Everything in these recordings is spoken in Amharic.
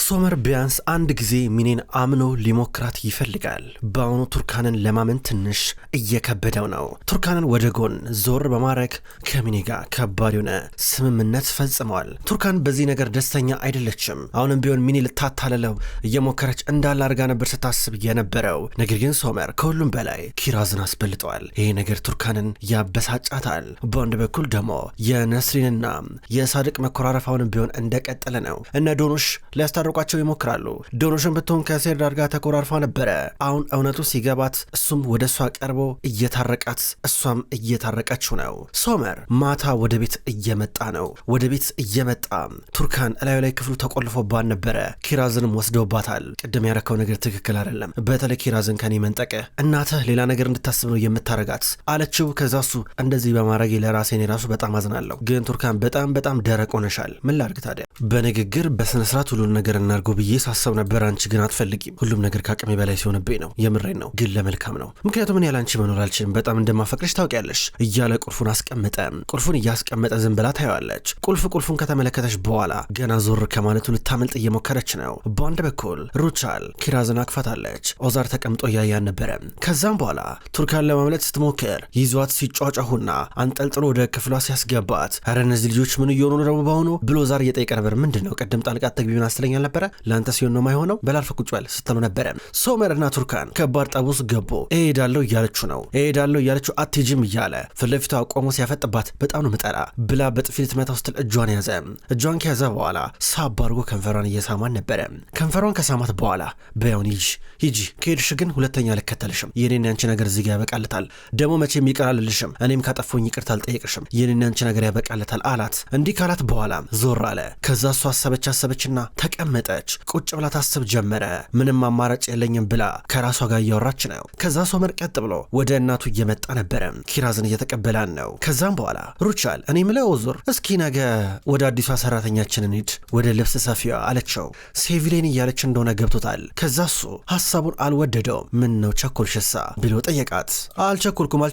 ሶመር ቢያንስ አንድ ጊዜ ሚኔን አምኖ ሊሞክራት ይፈልጋል። በአሁኑ ቱርካንን ለማመን ትንሽ እየከበደው ነው። ቱርካንን ወደ ጎን ዞር በማድረግ ከሚኔ ጋር ከባድ የሆነ ስምምነት ፈጽመዋል። ቱርካን በዚህ ነገር ደስተኛ አይደለችም። አሁንም ቢሆን ሚኔ ልታታለለው እየሞከረች እንዳለ አድርጋ ነበር ስታስብ የነበረው። ነገር ግን ሶመር ከሁሉም በላይ ኪራዝን አስበልጠዋል። ይሄ ነገር ቱርካንን ያበሳጫታል። በአንድ በኩል ደግሞ የነስሪንና የሳድቅ መኮራረፍ አሁንም ቢሆን እንደቀጠለ ነው። እነ ዶኖሽ ሊያስታርቋቸው ይሞክራሉ። ዶኖሽን ብትሆን ከሴርዳር ጋር ተኮራርፋ ነበረ። አሁን እውነቱ ሲገባት እሱም ወደ እሷ ቀርቦ እየታረቃት እሷም እየታረቀችው ነው። ሶመር ማታ ወደ ቤት እየመጣ ነው። ወደ ቤት እየመጣ ቱርካን እላዩ ላይ ክፍሉ ተቆልፎባት ነበረ። ኪራዝንም ወስደውባታል። ቅድም ያረከው ነገር ትክክል አይደለም። በተለይ ኪራዝን ከኔ መንጠቀ እናትህ ሌላ ነገር እንድታስብ ነው የምታረጋት አለችው። ከዛ እሱ እንደዚህ በማድረግ ለራሴን የራሱ በጣም አዝናለሁ፣ ግን ቱርካን በጣም ደረቅ ሆነሻል። ምን ላድርግ ታዲያ? በንግግር በስነስርዓት ሁሉን ነገር እናርጎ ብዬ ሳሰብ ነበር። አንቺ ግን አትፈልጊም። ሁሉም ነገር ከአቅሜ በላይ ሲሆንብኝ ነው። የምሬን ነው፣ ግን ለመልካም ነው። ምክንያቱም እኔ ያላንቺ መኖር አልችልም። በጣም እንደማፈቅርሽ ታውቂያለሽ እያለ ቁልፉን አስቀመጠ። ቁልፉን እያስቀመጠ ዝም ብላ ታየዋለች። ቁልፉን ከተመለከተች በኋላ ገና ዞር ከማለቱ ልታመልጥ እየሞከረች ነው። በአንድ በኩል ሩቻል ኪራዝን አቅፋታለች። ኦዛር ተቀምጦ እያያን ነበረ። ከዛም በኋላ ቱርካን ለማምለጥ ስትሞክር ይዟት ሲጫጫሁና አንጠልጥሎ ወደ ክፍሏ ሲያስገባት ኧረ እነዚህ ልጆች ምን እየሆኑ ነው ደግሞ በአሁኑ ብሎ ኦዛር እየጠየቀ ነበር። ምንድን ነው ቅድም ጣልቃት ተግቢውን አስለኛል ነበረ ለአንተ ሲሆን ነው ማይሆነው በላልፈ ቁጭ በል ስትሉ ነበረ። ሶመርና ቱርካን ከባድ ጠቡስ ገቡ። እሄዳለሁ እያለችው አትሄጂም እያለ ፊት ለፊቷ ቆሞ ሲያፈጥባት በጣም ነው ምጠላ ብላ በጥፊ ልትመታው ስትል እጇን ያዘ። እጇን ከያዘ በኋላ ሳብ አድርጎ ከንፈሯን እየሳማን ነበረ። ከንፈሯን ከሳማት በኋላ በያውን ሂጂ ከሄድሽ ግን ሁለተኛ አልከተልሽም። የኔና ያንቺ ነገር እዚህ ጋር ያበቃለታል። ደግሞ መቼም ይቅር አልልሽም። እኔም ካጠፎኝ ይቅርታ አልጠየቅሽም። የኔና ያንቺ ነገር ያበቃለታል አላት። እንዲህ ካላት በኋላ ዞር አለ። ከዛ እሷ አሰበችና ተቀመጠች። ቁጭ ብላ ታስብ ጀመረ። ምንም አማራጭ የለኝም ብላ ከራሷ ጋር እያወራች ነው። ከዛ ሶመር ቀጥ ብሎ ወደ እናቱ እየመጣ ነበረ። ኪራዝን እየተቀበላን ነው። ከዛም በኋላ ሩቻል እኔ ምለው ዙር እስኪ ነገ ወደ አዲሷ ሰራተኛችን እንሂድ ወደ ልብስ ሰፊዋ አለችው። ሴቪሌን እያለች እንደሆነ ገብቶታል። ከዛ እሱ ሀሳቡን አልወደደውም። ምን ነው ቸኮልሽሳ ብሎ ጠየቃት። አልቸኮልኩም፣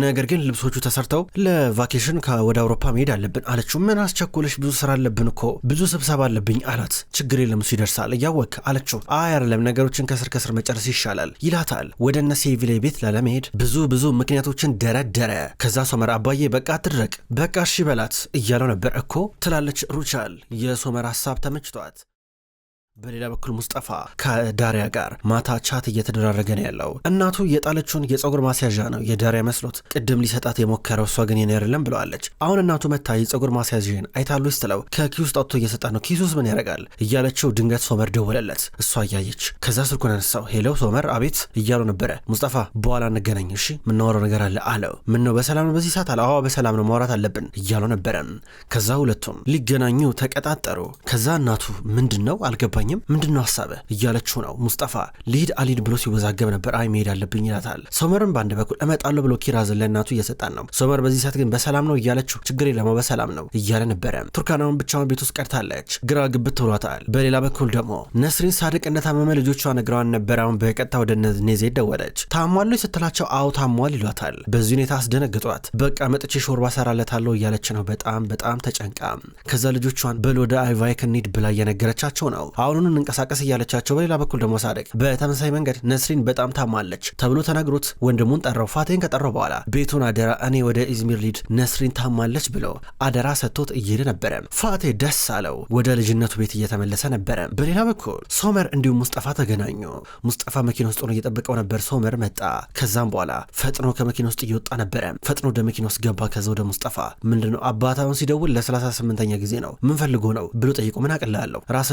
ነገር ግን ልብሶቹ ተሰርተው ለቫኬሽን ወደ አውሮፓ መሄድ አለብን አለችው። ምን አስቸኮልሽ? ብዙ ስራ አለብን እኮ ብዙ ስብሰባ አለብኝ አላት። ችግር የለም እሱ ይደርሳል እያወክ አለችው። አይ አይደለም ነገሮችን ከስር መጨረስ ይሻላል ይላታል። ወደ እነ ሴቪሌ ቤት ላለመሄድ ብዙ ምክንያቶችን ደረደረ። ከዛ ሶመር አባዬ በቃ አትድረቅ፣ በቃ እሺ በላት እያለው ነበር እኮ ትላለች ሩቻል። የሶመር ሀሳብ ተመችቷት። በሌላ በኩል ሙስጠፋ ከዳሪያ ጋር ማታ ቻት እየተደራረገ ነው ያለው። እናቱ የጣለችውን የፀጉር ማስያዣ ነው የዳሪያ መስሎት ቅድም ሊሰጣት የሞከረው፣ እሷ ግን የኔ አይደለም ብለዋለች። አሁን እናቱ መታ የፀጉር ማስያዣን አይታሉ ስትለው ከኪስ ውስጥ አውጥቶ እየሰጣት ነው። ኪሱስ ምን ያደርጋል እያለችው ድንገት ሶመር ደወለለት። እሷ እያየች ከዛ ስልኩን አነሳው። ሄለው ሶመር አቤት እያለው ነበረ። ሙስጠፋ በኋላ እንገናኝ እሺ ምናወራው ነገር አለ አለው። ምን ነው በሰላም ነው በዚህ ሰዓት አለ። አዎ በሰላም ነው ማውራት አለብን እያለው ነበረ። ከዛ ሁለቱም ሊገናኙ ተቀጣጠሩ። ከዛ እናቱ ምንድነው አልገባኝ ምንድነው ሐሳበ እያለችው ነው። ሙስጠፋ ሊድ አሊድ ብሎ ሲወዛገብ ነበር። አይ መሄድ አለብኝ ይላታል። ሶመርን በአንድ በኩል እመጣለሁ ብሎ ኪራዝን ለእናቱ እየሰጣን ነው። ሶመር በዚህ ሰዓት ግን በሰላም ነው እያለችው ችግር የለም በሰላም ነው እያለ ነበረ። ቱርካናውን ብቻውን ቤት ውስጥ ቀርታለች። ግራ ግብት ብሏታል። በሌላ በኩል ደግሞ ነስሪን ሳድቅ እንደታመመ ልጆቿ ነግረዋን ነበር። አሁን በቀጥታ ወደ ኔዜድ ደወለች። ታሟል ስትላቸው አዎ ታሟል ይሏታል። በዚህ ሁኔታ አስደነግጧት በቃ መጥቼ ሾርባ ሰራለታለሁ እያለች ነው። በጣም ተጨንቃ ከዛ ልጆቿን በል ወደ አይቫይክ እንሂድ ብላ እየነገረቻቸው ነው። አሁኑን እንቀሳቀስ እያለቻቸው። በሌላ በኩል ደግሞ ሳድቅ በተመሳሳይ መንገድ ነስሪን በጣም ታማለች ተብሎ ተነግሮት ወንድሙን ጠራው። ፋቴን ከጠራው በኋላ ቤቱን አደራ እኔ ወደ ኢዝሚር ሊድ ነስሪን ታማለች ብሎ አደራ ሰጥቶት እየሄደ ነበረ። ፋቴ ደስ አለው። ወደ ልጅነቱ ቤት እየተመለሰ ነበረ። በሌላ በኩል ሶመር እንዲሁም ሙስጠፋ ተገናኙ። ሙስጠፋ መኪና ውስጥ ሆኖ እየጠበቀው ነበር። ሶመር መጣ። ከዛም በኋላ ፈጥኖ ከመኪና ውስጥ እየወጣ ነበረ። ፈጥኖ ወደ መኪና ውስጥ ገባ። ከዛ ወደ ሙስጠፋ ምንድነው አባታውን ሲደውል ለ38ኛ ጊዜ ነው ምን ፈልጎ ነው ብሎ ጠይቆ ምን አቅልላለሁ ራስ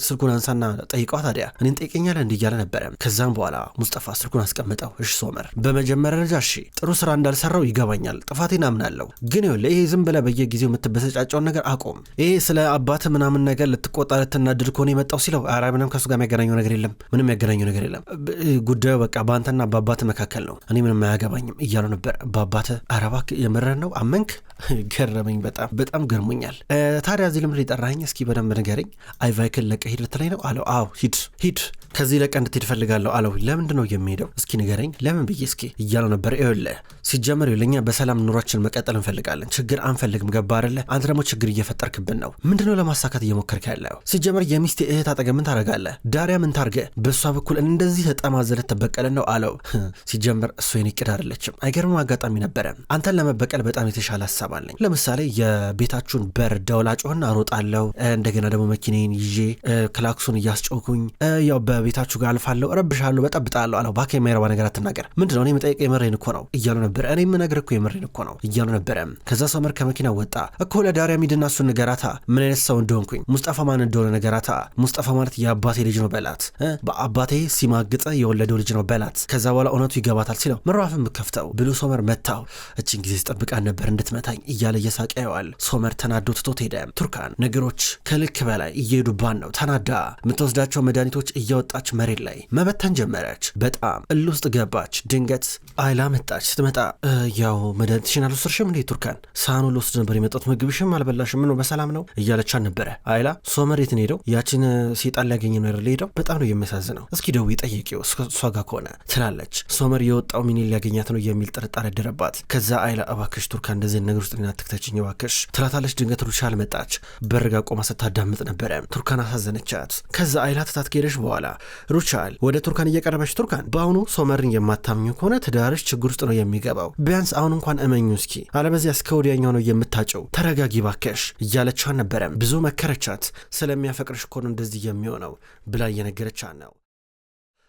ስልኩን አንሳና ጠይቀዋ ታዲያ እኔን ጠይቀኛለ እንዲህ እያለ ነበረ። ከዛም በኋላ ሙስጠፋ ስልኩን አስቀመጠው። እሺ ሶመር በመጀመሪያ ደረጃ እሺ ጥሩ ስራ እንዳልሰራው ይገባኛል፣ ጥፋቴን አምናለሁ። ግን ይኸውልህ ይሄ ዝም ብለህ በየጊዜው የምትበሰጫጨውን ነገር አቆም። ይሄ ስለ አባት ምናምን ነገር ልትቆጣ ልትናድድ ከሆነ የመጣው ሲለው ኧረ ምንም ከሱ ጋር የሚያገናኘው ነገር የለም፣ ምንም ያገናኘው ነገር የለም። ጉዳዩ በቃ በአንተና በአባት መካከል ነው፣ እኔ ምንም አያገባኝም እያለው ነበር። በአባት ኧረ እባክህ የምረን ነው አመንክ? ገረመኝ፣ በጣም ገርሞኛል። ታዲያ እዚህ ልምድ የጠራኸኝ እስኪ በደንብ ንገረኝ። አይቫይክን ለቀህ ሂድ ልትለኝ ነው አለው። አዎ ሂድ ከዚህ ለቀን እንድትሄድ ፈልጋለሁ አለው። ለምንድን ነው የሚሄደው እስኪ ንገረኝ ለምን ብዬ እስኪ እያለው ነበር። ይኸውልህ ሲጀመር ለኛ በሰላም ኑሯችን መቀጠል እንፈልጋለን ችግር አንፈልግም ገባ አይደለ አንተ ደግሞ ችግር እየፈጠርክብን ነው ምንድነው ለማሳካት እየሞከርክ ያለው ሲጀመር የሚስቴ እህት አጠገብ ምን ታረጋለህ ዳሪያ ምን ታርገ በሷ በኩል እንደዚህ ተጠማዘለት ተበቀለ ነው አለው። ሲጀመር እሱ የኔ ቅድ አይደለችም አይገርምም አጋጣሚ ነበረ አንተን ለመበቀል በጣም የተሻለ ሐሳብ አለኝ ለምሳሌ የቤታችሁን በር ደውላጮህና አሮጣለሁ እንደገና ደግሞ መኪናዬን ይዤ ክላክሱን እያስጮኩኝ ያው ቤታችሁ ጋር አልፋለሁ ረብሻለሁ በጠብጣለሁ አለው። ባከ የማይረባ ነገር አትናገር ምንድነው እኔ መጠየቅ የመረኝ እኮ ነው እያሉ ነበር። እኔ የምነግርህ እኮ የመረኝ እኮ ነው እያሉ ነበር። ከዛ ሶመር ከመኪና ወጣ እኮ ለዳሪያ ሚድና እሱን ንገራታ ምን አይነት ሰው እንደሆንኩኝ ሙስጠፋ ማን እንደሆነ ንገራታ ሙስጠፋ ማለት የአባቴ ልጅ ነው በላት በአባቴ ሲማግጥ የወለደው ልጅ ነው በላት ከዛ በኋላ እውነቱ ይገባታል ሲለው ምራፍም ከፍተው ብሎ ሶመር መታው። እቺን ጊዜ ስጠብቃን ነበር እንድትመታኝ እያለ እየሳቀ ያዋል። ሶመር ተናዶ ትቶት ሄደ። ቱርካን ነገሮች ከልክ በላይ እየሄዱባን ነው። ተናዳ የምትወስዳቸው መድኃኒቶች እያወጣች መሬት ላይ መበተን ጀመረች። በጣም እልህ ውስጥ ገባች። ድንገት አይላ መጣች። ስትመጣ ያው መድኃኒትሽን አልወሰድሽም እንዴ ቱርካን ሳህኑ ልወስድ ነበር የመጣሁት ምግብሽም አልበላሽም ምን ነው በሰላም ነው እያለቻን ነበረ። አይላ ሶመር የት ነው ሄደው ያችን ሴጣን ሊያገኝ ነው አይደል ሄደው በጣም ነው የሚያሳዝነው እስኪ ደውዪ ጠይቂው እሷ ጋር ከሆነ ትላለች። ሶመር የወጣው ሚኒን ሊያገኛት ነው የሚል ጥርጣሬ ደረባት። ከዛ አይላ እባክሽ ቱርካን እንደዚህ ነገር ውስጥ እናትክተችኝ እባክሽ ትላታለች። ድንገት ሩቻል መጣች። በርጋ ቆማ ስታዳምጥ ነበረ። ቱርካን አሳዘነቻት። ከዛ አይላ ትታት ከሄደች በኋላ ሩቻል ወደ ቱርካን እየቀረበች ቱርካን በአሁኑ ሶመርን የማታምኙ ከሆነ ትዳርሽ ችግር ውስጥ ነው የሚገባው ቢያንስ አሁን እንኳን እመኙ እስኪ አለበዚያ እስከ ወዲያኛው ነው የምታጨው ተረጋጊ ባከሽ እያለቻን ነበረ። ብዙ መከረቻት። ስለሚያፈቅርሽ እኮ ነው እንደዚህ የሚሆነው ብላ እየነገረቻት ነው።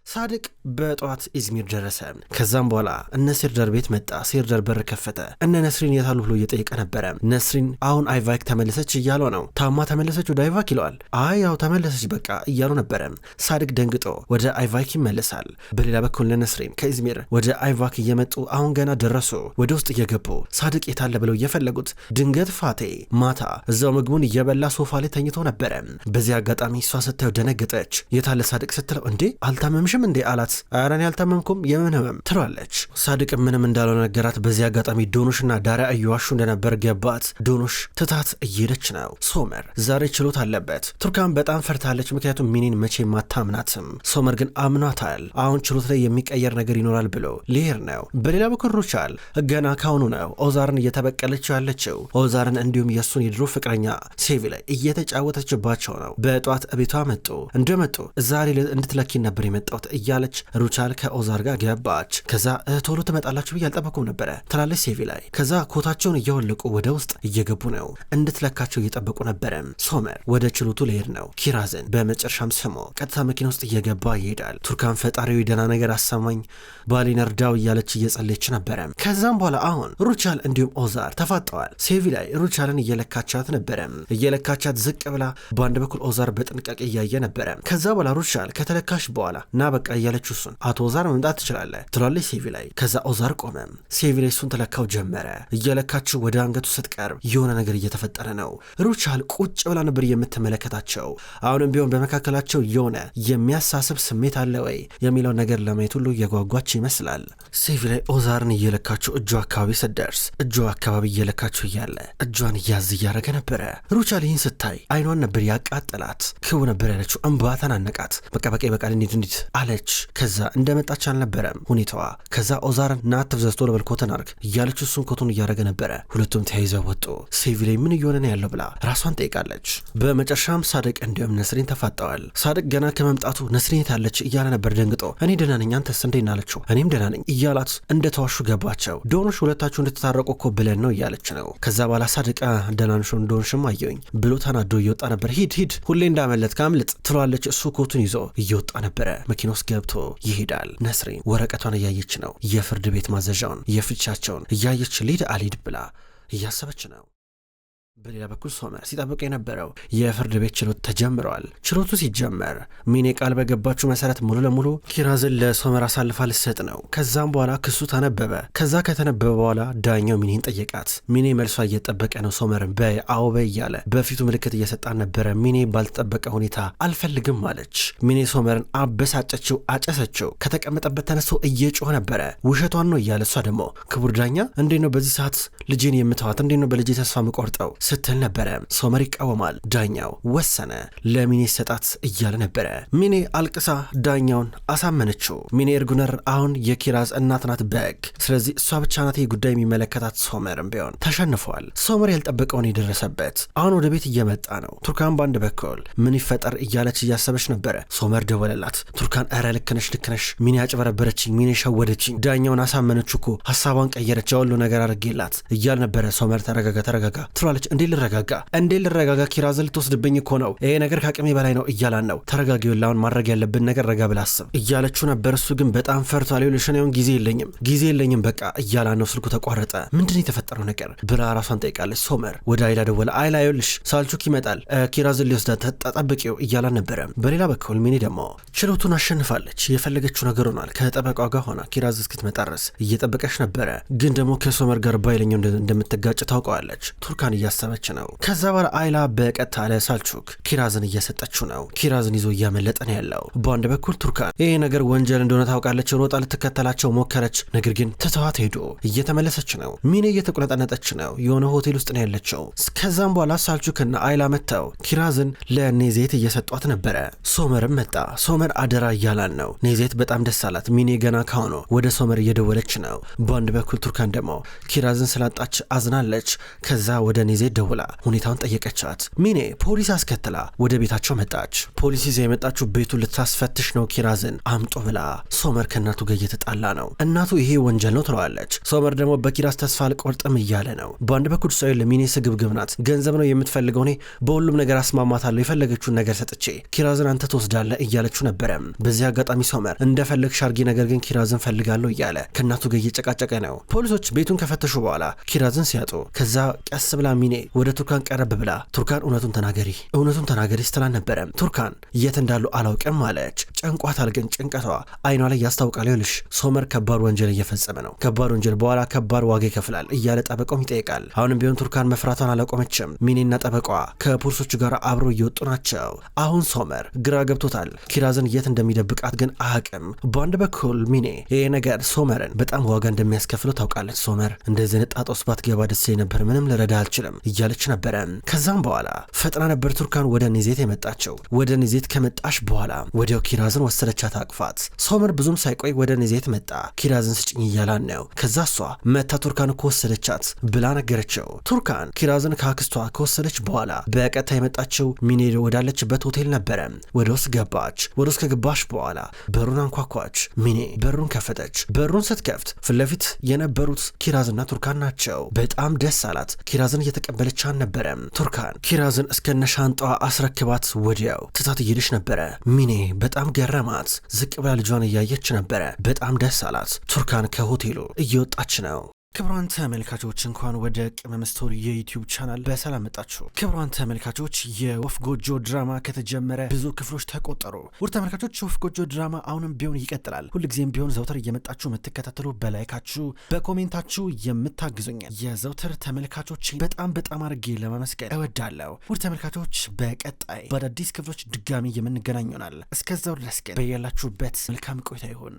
ሳድቅ በጠዋት ኢዝሚር ደረሰ። ከዛም በኋላ እነ ሲርዳር ቤት መጣ። ሲርዳር በር ከፈተ። እነ ነስሪን የታሉ ብሎ እየጠየቀ ነበረ። ነስሪን አሁን አይቫክ ተመለሰች እያለው ነው። ታማ ተመለሰች ወደ አይቫክ ይለዋል። አይ ያው ተመለሰች በቃ እያሉ ነበረ። ሳድቅ ደንግጦ ወደ አይቫክ ይመለሳል። በሌላ በኩል ነስሪን ከኢዝሚር ወደ አይቫክ እየመጡ አሁን ገና ደረሱ። ወደ ውስጥ እየገቡ ሳድቅ የታለ ብለው እየፈለጉት ድንገት ፋቴ ማታ እዛው ምግቡን እየበላ ሶፋ ላይ ተኝቶ ነበረ። በዚህ አጋጣሚ እሷ ስታየው ደነገጠች። የታለ ሳድቅ ስትለው እንዴ አልታመምሽ እንዴ አላት። አረን ያልታመምኩም የምን ህመም ትሏለች። ሳድቅ ምንም እንዳልሆነ ነገራት። በዚህ አጋጣሚ ዶኖሽና ዳሪያ እየዋሹ እንደነበር ገባት። ዶኖሽ ትታት እየሄደች ነው። ሶመር ዛሬ ችሎት አለበት። ቱርካን በጣም ፈርታለች፣ ምክንያቱም ሚኒን መቼ ማታምናትም። ሶመር ግን አምኗታል። አሁን ችሎት ላይ የሚቀየር ነገር ይኖራል ብሎ ሊሄድ ነው። በሌላ በኩል ሩቻል ገና ካሁኑ ነው ኦዛርን እየተበቀለች ያለችው። ኦዛርን እንዲሁም የእሱን የድሮ ፍቅረኛ ሴቪ ላይ እየተጫወተችባቸው ነው። በጧት ቤቷ መጡ። እንደመጡ ዛሬ እንድትለኪን ነበር የመጣው እያለች ሩቻል ከኦዛር ጋር ገባች። ከዛ ቶሎ ትመጣላችሁ ብዬ አልጠበኩም ነበረ ትላለች ሴቪ ላይ። ከዛ ኮታቸውን እያወለቁ ወደ ውስጥ እየገቡ ነው። እንድትለካቸው እየጠበቁ ነበረ። ሶመር ወደ ችሎቱ ሊሄድ ነው። ኪራዝን በመጨረሻም ስሞ ቀጥታ መኪና ውስጥ እየገባ ይሄዳል። ቱርካን ፈጣሪው ደህና ነገር አሰማኝ ባሌን እርዳው እያለች እየጸለየች ነበረ። ከዛም በኋላ አሁን ሩቻል እንዲሁም ኦዛር ተፋጠዋል። ሴቪ ላይ ሩቻልን እየለካቻት ነበረ። እየለካቻት ዝቅ ብላ በአንድ በኩል ኦዛር በጥንቃቄ እያየ ነበረ። ከዛ በኋላ ሩቻል ከተለካሽ በኋላ ና በቃ እያለች እሱን አቶ ኦዛር መምጣት ትችላለህ ትላለች ሴቪ ላይ። ከዛ ኦዛር ቆመ። ሴቪ ላይ እሱን ተለካው ጀመረ። እየለካችው ወደ አንገቱ ስትቀርብ የሆነ ነገር እየተፈጠረ ነው። ሩቻል ቁጭ ብላ ነበር የምትመለከታቸው። አሁንም ቢሆን በመካከላቸው የሆነ የሚያሳስብ ስሜት አለ ወይ የሚለው ነገር ለማየት ሁሉ የጓጓች ይመስላል። ሴቪ ላይ ኦዛርን እየለካችው እጇ አካባቢ ስትደርስ እጇ አካባቢ እየለካችው እያለ እጇን እያዝ እያረገ ነበረ። ሩቻል ይህን ስታይ አይኗን ነበር ያቃጠላት። ክው ነበር ያለችው። እንባ ተናነቃት። በቃ እንሂድ አለች። ከዛ እንደመጣች አልነበረም ሁኔታዋ። ከዛ ኦዛርን ና አትፍዘዝ ቶሎ በል ኮትን አርግ እያለች እሱን ኮቱን እያረገ ነበረ። ሁለቱም ተያይዘው ወጡ። ሴቪ ላይ ምን እየሆነ ነው ያለው ብላ ራሷን ጠይቃለች። በመጨረሻም ሳድቅ እንዲሁም ነስሪን ተፋጠዋል። ሳድቅ ገና ከመምጣቱ ነስሪን የታለች እያለ ነበር ደንግጦ። እኔ ደህና ነኝ አንተስ እንዴት ነህ አለችው። እኔም ደህና ነኝ እያላት እንደተዋሹ ገባቸው። ዶኖሽ ሁለታችሁ እንድትታረቁ እኮ ብለን ነው እያለች ነው። ከዛ በኋላ ሳድቅ ደህና ነሽ ዶኖሽም አየሁኝ ብሎ ተናዶ እየወጣ ነበር። ሂድ ሁሌ እንዳመለጥ ካምልጥ ትሏለች። እሱ ኮቱን ይዞ እየወጣ ነበረ። መኪና ውስጥ ገብቶ ይሄዳል። ነስሪን ወረቀቷን እያየች ነው። የፍርድ ቤት ማዘዣውን የፍቻቸውን እያየች ሊድ አሊድ ብላ እያሰበች ነው። በሌላ በኩል ሶመር ሲጠብቅ የነበረው የፍርድ ቤት ችሎት ተጀምረዋል። ችሎቱ ሲጀመር ሚኔ ቃል በገባችው መሰረት ሙሉ ለሙሉ ኪራዝን ለሶመር አሳልፋ ልሰጥ ነው። ከዛም በኋላ ክሱ ተነበበ። ከዛ ከተነበበ በኋላ ዳኛው ሚኔን ጠየቃት። ሚኔ መልሷ እየጠበቀ ነው። ሶመርን በአዎ በይ እያለ በፊቱ ምልክት እየሰጣን ነበረ። ሚኔ ባልተጠበቀ ሁኔታ አልፈልግም አለች። ሚኔ ሶመርን አበሳጨችው፣ አጨሰችው። ከተቀመጠበት ተነስቶ እየጮኸ ነበረ። ውሸቷን ነው እያለ እሷ ደግሞ ክቡር ዳኛ እንዴት ነው በዚህ ሰዓት ልጄን የምተዋት? እንዴት ነው በልጄ ተስፋ ምቆርጠው? ስትል ነበረ። ሶመር ይቃወማል። ዳኛው ወሰነ ለሚኔ ሰጣት እያለ ነበረ። ሚኔ አልቅሳ ዳኛውን አሳመነችው። ሚኔ ኤርጉነር አሁን የኪራዝ እናት ናት በግ። ስለዚህ እሷ ብቻ ናት ጉዳይ የሚመለከታት። ሶመርም ቢሆን ተሸንፏል። ሶመር ያልጠበቀውን የደረሰበት አሁን ወደ ቤት እየመጣ ነው። ቱርካን በአንድ በኩል ምን ይፈጠር እያለች እያሰበች ነበረ። ሶመር ደወለላት። ቱርካን ኧረ ልክነሽ ሚኔ አጭበረበረችኝ፣ ሚኔ ሸወደችኝ፣ ዳኛውን አሳመነች እኮ ሀሳቧን ቀየረች፣ ሁሉ ነገር አድርጌላት እያል ነበረ። ሶመር ተረጋጋ ትላለች። እንዴ ልረጋጋ ኪራዝ ልትወስድብኝ እኮ ነው፣ ይሄ ነገር ከአቅሜ በላይ ነው እያላን ነው። ተረጋጊውን ላሁን ማድረግ ያለብን ነገር ረጋ ብላ አስብ እያለችው ነበር። እሱ ግን በጣም ፈርቷል። ልሽኔውን ጊዜ የለኝም በቃ እያላን ነው። ስልኩ ተቋረጠ። ምንድን የተፈጠረው ነገር ብላ ራሷን ጠይቃለች። ሶመር ወደ አይላ ደወለ። አይላ ይኸውልሽ ሳልቹክ ይመጣል፣ ኪራዝን ሊወስዳት ተጠብቂው እያላን ነበረ። በሌላ በኩል ሚኔ ደግሞ ችሎቱን አሸንፋለች። የፈለገችው ነገር ሆኗል። ከጠበቃው ጋር ሆና ኪራዝ እስክትመጣ ድረስ እየጠበቀች ነበረ። ግን ደግሞ ከሶመር ጋር ባይለኛው እንደምትጋጭ ታውቀዋለች። ቱርካን እያሰበች ነው። ከዛ በኋላ አይላ በቀጥታ ለሳልቹክ ኪራዝን እየሰጠችው ነው። ኪራዝን ይዞ እያመለጠ ነው ያለው። በአንድ በኩል ቱርካን ይሄ ነገር ወንጀል እንደሆነ ታውቃለች። ሮጣ ልትከተላቸው ሞከረች። ነገር ግን ትተዋት ሄዶ እየተመለሰች ነው። ሚኔ እየተቆለጠነጠች ነው። የሆነ ሆቴል ውስጥ ነው ያለችው። ከዛም በኋላ ሳልቹክና አይላ መጥተው ኪራዝን ለኔዜት እየሰጧት ነበረ። ሶመርም መጣ። ሶመር አደራ እያላን ነው። ኔዜት በጣም ደስ አላት። ሚኔ ገና ካሁኑ ወደ ሶመር እየደወለች ነው። በአንድ በኩል ቱርካን ደግሞ ኪራዝን ስላጣች አዝናለች። ከዛ ወደ ኔዜት ደውላ ሁኔታውን ጠየቀቻት። ሚኔ ፖሊስ አስከትላ ወደ ቤታቸው መጣች። ፖሊስ ይዛ የመጣችው ቤቱን ልታስፈትሽ ነው። ኪራዝን አምጦ ብላ ሶመር ከእናቱ ጋር እየተጣላ ነው። እናቱ ይሄ ወንጀል ነው ትለዋለች። ሶመር ደግሞ በኪራዝ ተስፋ አልቆርጥም እያለ ነው። በአንድ በኩል ሰው ለሚኔ ስግብግብ ናት። ገንዘብ ነው የምትፈልገው፣ እኔ በሁሉም ነገር አስማማታለሁ፣ የፈለገችውን ነገር ሰጥቼ ኪራዝን አንተ ትወስዳለህ እያለችው ነበረ። በዚህ አጋጣሚ ሶመር እንደፈለግሽ አርጊ፣ ነገር ግን ኪራዝን ፈልጋለሁ እያለ ከእናቱ ጋር እየጨቃጨቀ ነው። ፖሊሶች ቤቱን ከፈተሹ በኋላ ኪራዝን ሲያጡ ከዛ ቀስ ብላ ሚኔ ወደ ቱርካን ቀረብ ብላ ቱርካን እውነቱን ተናገሪ ስትላን ነበረ። ቱርካን የት እንዳሉ አላውቅም አለች። ጨንቋታል፣ ግን ጭንቀቷ አይኗ ላይ ያስታውቃል። ይኸውልሽ ሶመር ከባድ ወንጀል እየፈጸመ ነው፣ ከባድ ወንጀል በኋላ ከባድ ዋጋ ይከፍላል እያለ ጠበቃውም ይጠይቃል። አሁንም ቢሆን ቱርካን መፍራቷን አላቆመችም። ሚኔና ጠበቃዋ ከፖሊሶቹ ጋር አብረው እየወጡ ናቸው። አሁን ሶመር ግራ ገብቶታል። ኪራዝን የት እንደሚደብቃት ግን አያውቅም። በአንድ በኩል ሚኔ ይሄ ነገር ሶመርን በጣም ዋጋ እንደሚያስከፍለው ታውቃለች። ሶመር እንደዚህ ንጣጦስ ባትገባ ደስ ነበር፣ ምንም ልረዳ አልችልም እያለች ነበረ። ከዛም በኋላ ፈጥና ነበር ቱርካን ወደ ኔዜት የመጣቸው። ወደ ኔዜት ከመጣሽ በኋላ ወዲያው ኪራዝን ወሰደቻት አቅፋት። ሶመር ብዙም ሳይቆይ ወደ ኔዜት መጣ። ኪራዝን ስጭኝ እያላን ነው። ከዛ እሷ መታ ቱርካን እኮ ወሰደቻት ብላ ነገረችው። ቱርካን ኪራዝን ከአክስቷ ከወሰደች በኋላ በቀጥታ የመጣችው ሚኔ ወዳለችበት ሆቴል ነበረ። ወደ ውስጥ ገባች። ወደ ውስጥ ከገባች በኋላ በሩን አንኳኳች። ሚኔ በሩን ከፈተች። በሩን ስትከፍት ፊት ለፊት የነበሩት ኪራዝና ቱርካን ናቸው። በጣም ደስ አላት። ኪራዝን እየተቀበለች አልነበረም። ቱርካን ኪራዝን እስከነ ሻንጣዋ አስረክባት ወዲያው ትታት እየሄደች ነበረ። ሚኔ በጣም ገረማት። ዝቅ ብላ ልጇን እያየች ነበረ። በጣም ደስ አላት። ቱርካን ከሆቴሉ እየወጣች ነው። ክብሯን ተመልካቾች እንኳን ወደ ቅመም ስቶሪ የዩቲዩብ ቻናል በሰላም መጣችሁ። ክብሯን ተመልካቾች የወፍ ጎጆ ድራማ ከተጀመረ ብዙ ክፍሎች ተቆጠሩ። ውድ ተመልካቾች የወፍ ጎጆ ድራማ አሁንም ቢሆን ይቀጥላል። ሁልጊዜም ቢሆን ዘውትር እየመጣችሁ የምትከታተሉ በላይካችሁ በኮሜንታችሁ የምታግዙኝ የዘውትር ተመልካቾች በጣም አድርጌ ለማመስገን እወዳለሁ። ውድ ተመልካቾች በቀጣይ በአዳዲስ ክፍሎች ድጋሚ የምንገናኝ ይሆናል። እስከዛው ድረስ ግን በያላችሁበት መልካም ቆይታ ይሁን።